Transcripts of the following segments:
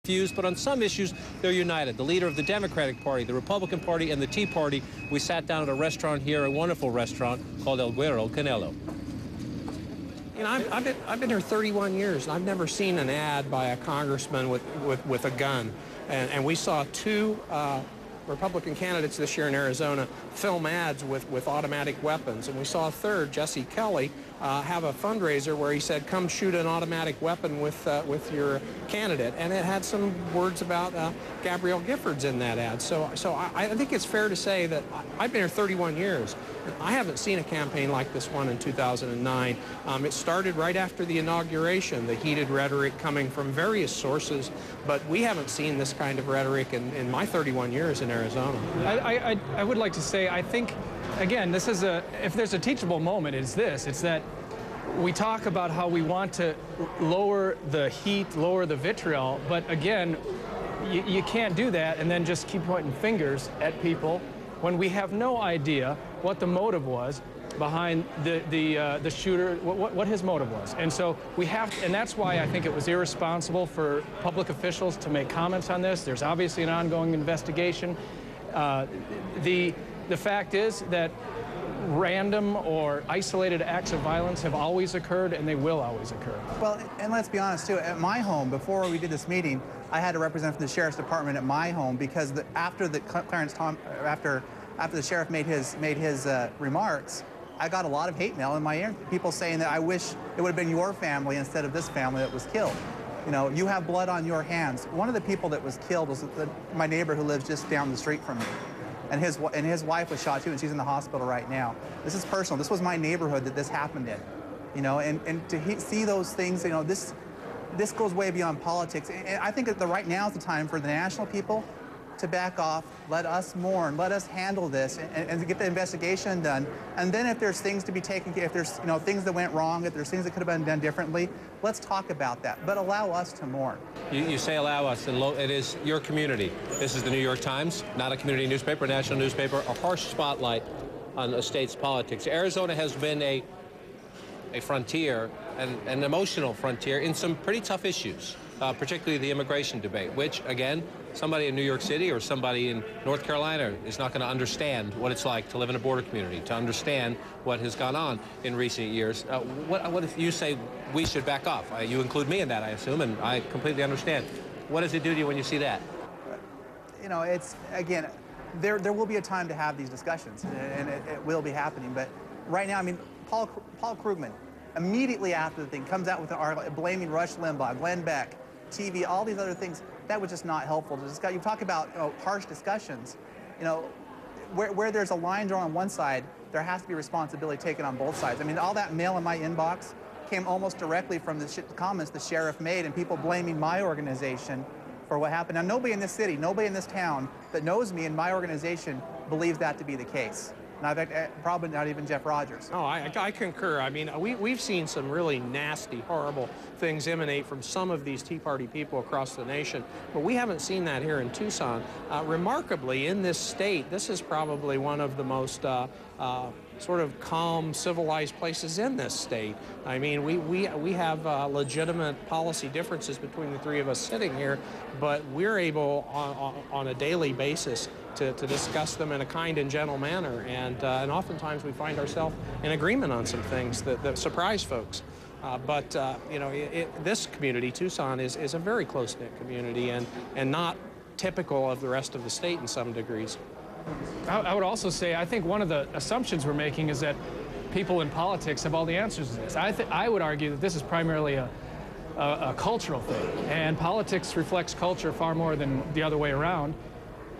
confused, but on some issues, they're united. The leader of the Democratic Party, the Republican Party, and the Tea Party. We sat down at a restaurant here, a wonderful restaurant called El Güero Canelo. You know, I've been here 31 years, and I've never seen an ad by a congressman with a gun. And we saw two Republican candidates this year in Arizona film ads with automatic weapons. And we saw a third, Jesse Kelly, have a fundraiser where he said, come shoot an automatic weapon with your candidate. And it had some words about Gabrielle Giffords in that ad. So I think it's fair to say that I've been here 31 years. I haven't seen a campaign like this one in 2009. It started right after the inauguration, the heated rhetoric coming from various sources, but we haven't seen this kind of rhetoric in my 31 years in Arizona. I would like to say, I think, again, this is if there's a teachable moment, it's this. It's that we talk about how we want to lower the heat, lower the vitriol, but again, you can't do that and then just keep pointing fingers at people when we have no idea what the motive was behind the shooter, what his motive was. And so we have, and that's why I think it was irresponsible for public officials to make comments on this. There's obviously an ongoing investigation. The fact is that random or isolated acts of violence have always occurred, and they will always occur. Well, and let's be honest, too. At my home, before we did this meeting, I had a representative from the Sheriff's Department at my home because after the sheriff made his remarks, I got a lot of hate mail in my ear. People saying that I wish it would have been your family instead of this family that was killed. You know, you have blood on your hands. One of the people that was killed was my neighbor who lives just down the street from me. And his wife was shot too, and she's in the hospital right now. This is personal. This was my neighborhood that this happened in. You know, and to see those things, you know, this goes way beyond politics. And I think that right now is the time for the national people to back off, let us mourn, let us handle this, and get the investigation done. And then if there's things to be taken, if there's things that went wrong, if there's things that could have been done differently, let's talk about that. But allow us to mourn. You say allow us, and it is your community. This is the New York Times, not a community newspaper, a national newspaper, a harsh spotlight on a state's politics. Arizona has been a frontier, an emotional frontier in some pretty tough issues, particularly the immigration debate, which, again, somebody in New York City or somebody in North Carolina is not going to understand what it's like to live in a border community, to understand what has gone on in recent years. What if you say we should back off? You include me in that, I assume, and I completely understand. What does it do to you when you see that? You know, it's, again, there will be a time to have these discussions, and it will be happening. But right now, I mean, Paul Krugman, immediately after the thing, comes out with an article blaming Rush Limbaugh, Glenn Beck, TV, all these other things. That was just not helpful to discuss. You talk about harsh discussions. You know, where there's a line drawn on one side, there has to be responsibility taken on both sides. I mean, all that mail in my inbox came almost directly from the comments the sheriff made and people blaming my organization for what happened. Now, nobody in this city, nobody in this town that knows me and my organization believes that to be the case. Probably not even Jeff Rogers. Oh, I concur. I mean, we've seen some really nasty, horrible things emanate from some of these Tea Party people across the nation, but we haven't seen that here in Tucson. Remarkably, in this state, this is probably one of the most sort of calm, civilized places in this state. I mean, we have legitimate policy differences between the three of us sitting here, but we're able on a daily basis to discuss them in a kind and gentle manner, and oftentimes we find ourselves in agreement on some things that surprise folks. But you know, this community, Tucson, is a very close-knit community and not typical of the rest of the state in some degrees. I would also say, I think one of the assumptions we're making is that people in politics have all the answers to this. I would argue that this is primarily a cultural thing, and politics reflects culture far more than the other way around.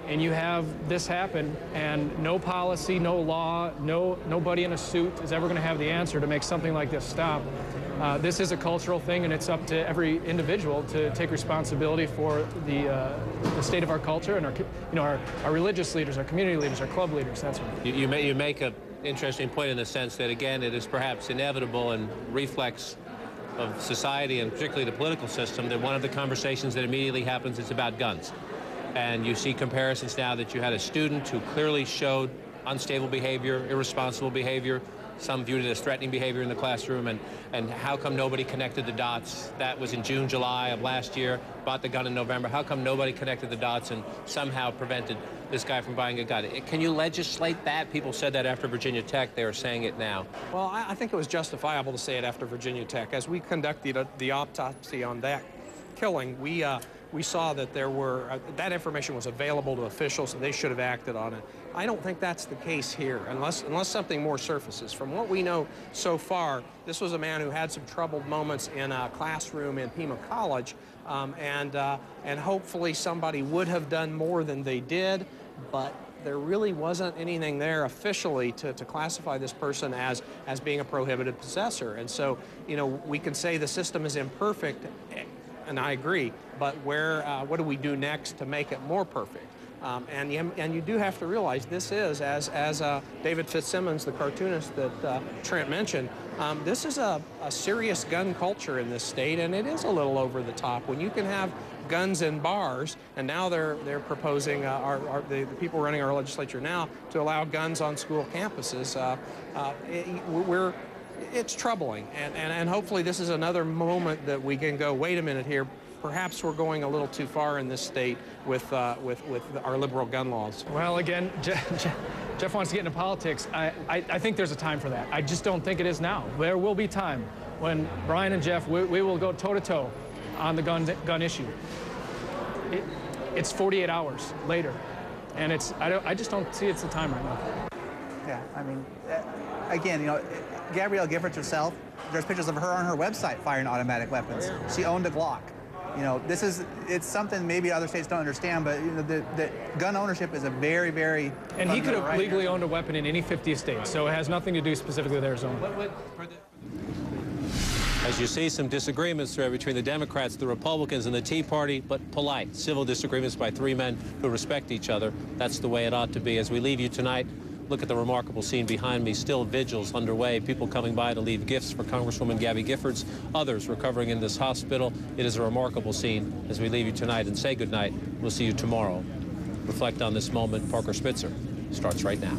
And you have this happen, and no policy, no law, nobody in a suit is ever going to have the answer to make something like this stop. This is a cultural thing, and it's up to every individual to take responsibility for the state of our culture and our religious leaders, our community leaders, our club leaders. That's what you make an interesting point in the sense that, again, it is perhaps inevitable and reflex of society and particularly the political system that one of the conversations that immediately happens is about guns. And you see comparisons now that you had a student who clearly showed unstable behavior, irresponsible behavior, Some viewed it as threatening behavior in the classroom, and how come nobody connected the dots? That was in June, July of last year, bought the gun in November. How come nobody connected the dots and somehow prevented this guy from buying a gun? Can you legislate that? People said that after Virginia Tech. They are saying it now. Well, I think it was justifiable to say it after Virginia Tech. As we conducted the autopsy on that killing, we saw that there were that information was available to officials, and they should have acted on it. I don't think that's the case here, unless something more surfaces. From what we know so far, this was a man who had some troubled moments in a classroom in Pima College, and hopefully somebody would have done more than they did, but there really wasn't anything there officially to classify this person as being a prohibited possessor. And so, you know, we can say the system is imperfect, and I agree, but what do we do next to make it more perfect? And you do have to realize this is, as David Fitzsimmons, the cartoonist that Trent mentioned, this is a serious gun culture in this state, and it is a little over the top. When you can have guns in bars, and now they're proposing, the people running our legislature now, to allow guns on school campuses, it's troubling, and hopefully this is another moment that we can go, wait a minute here, perhaps we're going a little too far in this state with our liberal gun laws. Well, again, Jeff wants to get into politics. I think there's a time for that. I just don't think it is now. There will be time when Brian and Jeff, we will go toe-to-toe on the gun issue. It's 48 hours later, and I just don't see it's the time right now. Yeah, I mean, again, you know, Gabrielle Giffords herself, there's pictures of her on her website firing automatic weapons. She owned a Glock. You know, it's something maybe other states don't understand, but you know, the gun ownership is a very, very... And he could have legally owned a weapon in any 50 states, so it has nothing to do specifically with Arizona. As you see, some disagreements there between the Democrats, the Republicans, and the Tea Party, but polite, civil disagreements by three men who respect each other. That's the way it ought to be. As we leave you tonight, look at the remarkable scene behind me. Still vigils underway, people coming by to leave gifts for Congresswoman Gabby Giffords, others recovering in this hospital. It is a remarkable scene. As we leave you tonight and say goodnight, we'll see you tomorrow. Reflect on this moment. Parker Spitzer starts right now.